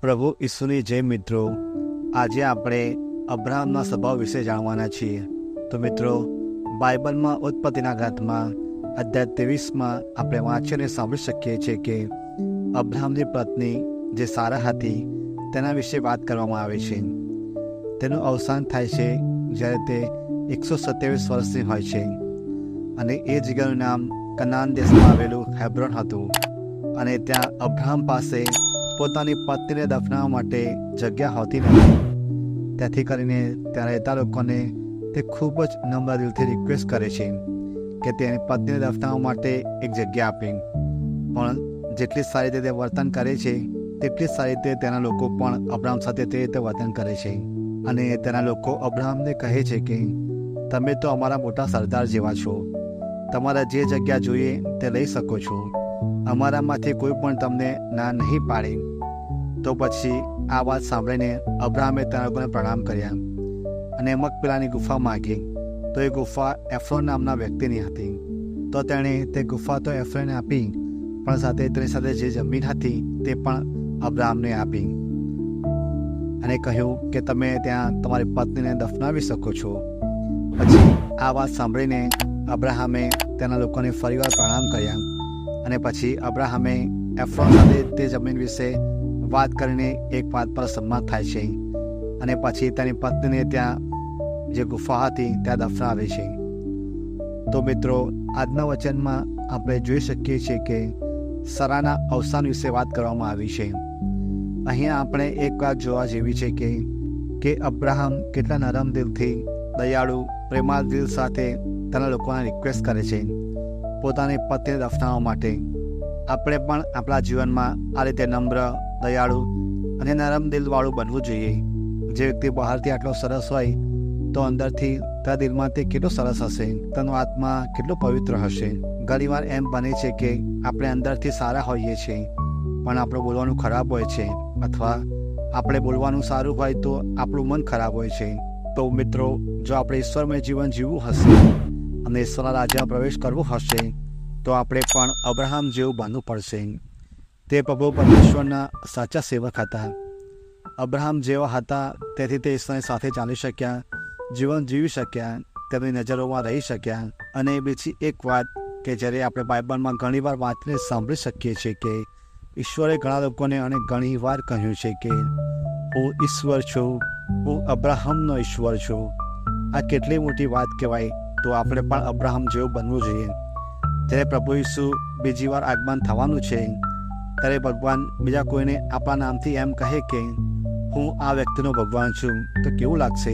પ્રભુ ઈસુની જય મિત્રો, આજે આપણે અબ્રાહમના સ્વભાવ વિશે જાણવાના છીએ. તો મિત્રો, બાઇબલમાં ઉત્પત્તિના ગ્રંથમાં અધ્યાય 23માં આપણે વાંચીને સાંભળી શકીએ છીએ કે અબ્રાહમની પત્ની જે સારા હતી તેના વિશે વાત કરવામાં આવે છે. તેનું અવસાન થાય છે જ્યારે તે 127 વર્ષની હોય છે અને એ જગ્યાનું નામ કનાન દેશમાં આવેલું હેબ્રોન હતું. અને ત્યાં અબ્રાહમ પાસે પોતાની પત્નીને દફનાવવા માટે જગ્યા હોતી નથી. તેથી કરીને ત્યાં રહેતા લોકોને તે ખૂબ જ નમ્ર દિલથી રિક્વેસ્ટ કરે છે કે તેની પત્નીને દફનાવવા માટે એક જગ્યા આપે. પણ જેટલી સારી રીતે વર્તન કરે છે તેટલી સારી રીતે તેના લોકો પણ અબ્રાહમ સાથે તે રીતે વર્તન કરે છે. અને તેના લોકો અબ્રાહમને કહે છે કે તમે તો અમારા મોટા સરદાર જેવા છો, તમારે જે જગ્યા જોઈએ તે લઈ શકો છો, અમારામાંથી કોઈ પણ તમને ના નહીં પાડે. તો પછી આ વાત સાંભળીને અબ્રાહમે તેના લોકોને પ્રણામ કર્યા અને મકપેલાની ગુફા માગી. તો એ ગુફા એફ્રોન નામના વ્યક્તિની હતી. તો તેણે તે ગુફા તો એફ્રોનને આપી, પણ સાથે તેની સાથે જે જમીન હતી તે પણ અબ્રાહમને આપી અને કહ્યું કે તમે ત્યાં તમારી પત્નીને દફનાવી શકો છો. પછી આ વાત સાંભળીને અબ્રાહમે તેના લોકોને ફરીવાર પ્રણામ કર્યા અને પછી અબ્રાહમે એફ્રોન સાથે તે જમીન વિશે વાત કરીને એક વાત પર સંમત થાય છે અને પછી તેની પત્નીને ત્યાં જે ગુફા હતી ત્યાં દફનાવે છે. તો મિત્રો, આજના વચનમાં આપણે જોઈ શકીએ છીએ કે સારાના અવસાન વિશે વાત કરવામાં આવી છે. અહીંયા આપણે એક વાત જોવા જેવી છે કે અબ્રાહમ કેટલા નરમ દિલથી, દયાળુ, પ્રેમાળ દિલ સાથે તેના લોકોને રિક્વેસ્ટ કરે છે પોતાની પત્નીને દફનાવવા માટે. આપણે પણ આપણા જીવનમાં આ રીતે નમ્ર, દયાળુ અને નરમ દિલવાળું બનવું જોઈએ. જે વ્યક્તિ બહારથી આટલો સરસ હોય તો અંદરથી તેના દિલમાં તે કેટલો સરસ હશે, તેનો આત્મા કેટલો પવિત્ર હશે. ઘણીવાર એમ બને છે કે આપણે અંદરથી સારા હોઈએ છીએ પણ આપણું બોલવાનું ખરાબ હોય છે, અથવા આપણે બોલવાનું સારું હોય તો આપણું મન ખરાબ હોય છે. તો મિત્રો, જો આપણે ઈશ્વરમય જીવન જીવવું હશે અને ઈશ્વરના રાજ્યમાં પ્રવેશ કરવો હશે તો આપણે પણ અબ્રાહમ જેવું બનવું પડશે. તે પ્રભુ પરમેશ્વરના સાચા સેવક હતા. અબ્રાહમ જેવા હતા, તેથી તે ઈશ્વરની સાથે ચાલી શક્યા, જીવન જીવી શક્યા, તેમની નજરોમાં રહી શક્યા. અને બીજી એક વાત કે જ્યારે આપણે બાઇબલમાં ઘણીવાર વાંચીને સાંભળી શકીએ છીએ કે ઈશ્વરે ઘણા લોકોને અને ઘણી વાર કહ્યું છે કે હું ઈશ્વર છું, હું અબ્રાહમનો ઈશ્વર છું. આ કેટલી મોટી વાત કહેવાય. તો આપણે પણ અબ્રાહમ જેવું બનવું જોઈએ. જ્યારે પ્રભુ ઈસુ બીજી વાર આગમન થવાનું છે ત્યારે ભગવાન બીજા કોઈને આપણા નામથી એમ કહે કે હું આ વ્યક્તિનો ભગવાન છું, તો કેવું લાગશે?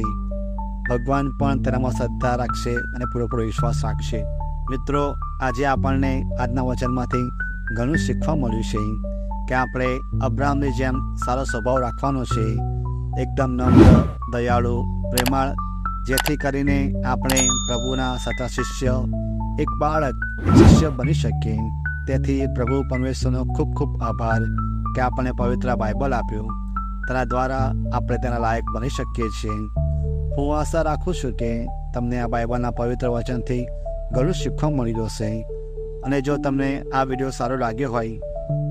ભગવાન પણ તેનામાં શ્રદ્ધા રાખશે અને પૂરેપૂરો વિશ્વાસ રાખશે. મિત્રો, આજે આપણને આજના વચનમાંથી ઘણું શીખવા મળ્યું છે કે આપણે અબ્રાહમની જેમ સારો સ્વભાવ રાખવાનો છે, એકદમ નમ્ર, દયાળુ, પ્રેમાળ, જેથી કરીને આપણે પ્રભુના સાચા શિષ્ય, એક બાળક, એક શિષ્ય બની શકીએ. તેથી પ્રભુ પરમેશ્વરનો ખૂબ ખૂબ આભાર કે આપણને પવિત્ર બાઇબલ આપ્યું. તેના દ્વારા આપણે તેના લાયક બની શકીએ છીએ. હું આશા રાખું છું કે તમને આ બાઇબલના પવિત્ર વચનથી ઘણું શીખવા મળી જશે. અને જો તમને આ વિડીયો સારો લાગ્યો હોય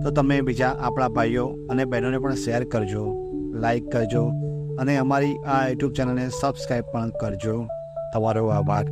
તો તમે બીજા આપણા ભાઈઓ અને બહેનોને પણ શેર કરજો, લાઈક કરજો અને અમારી આ યુટ્યુબ ચેનલને સબસ્ક્રાઈબ પણ કરજો. તમારો આભાર.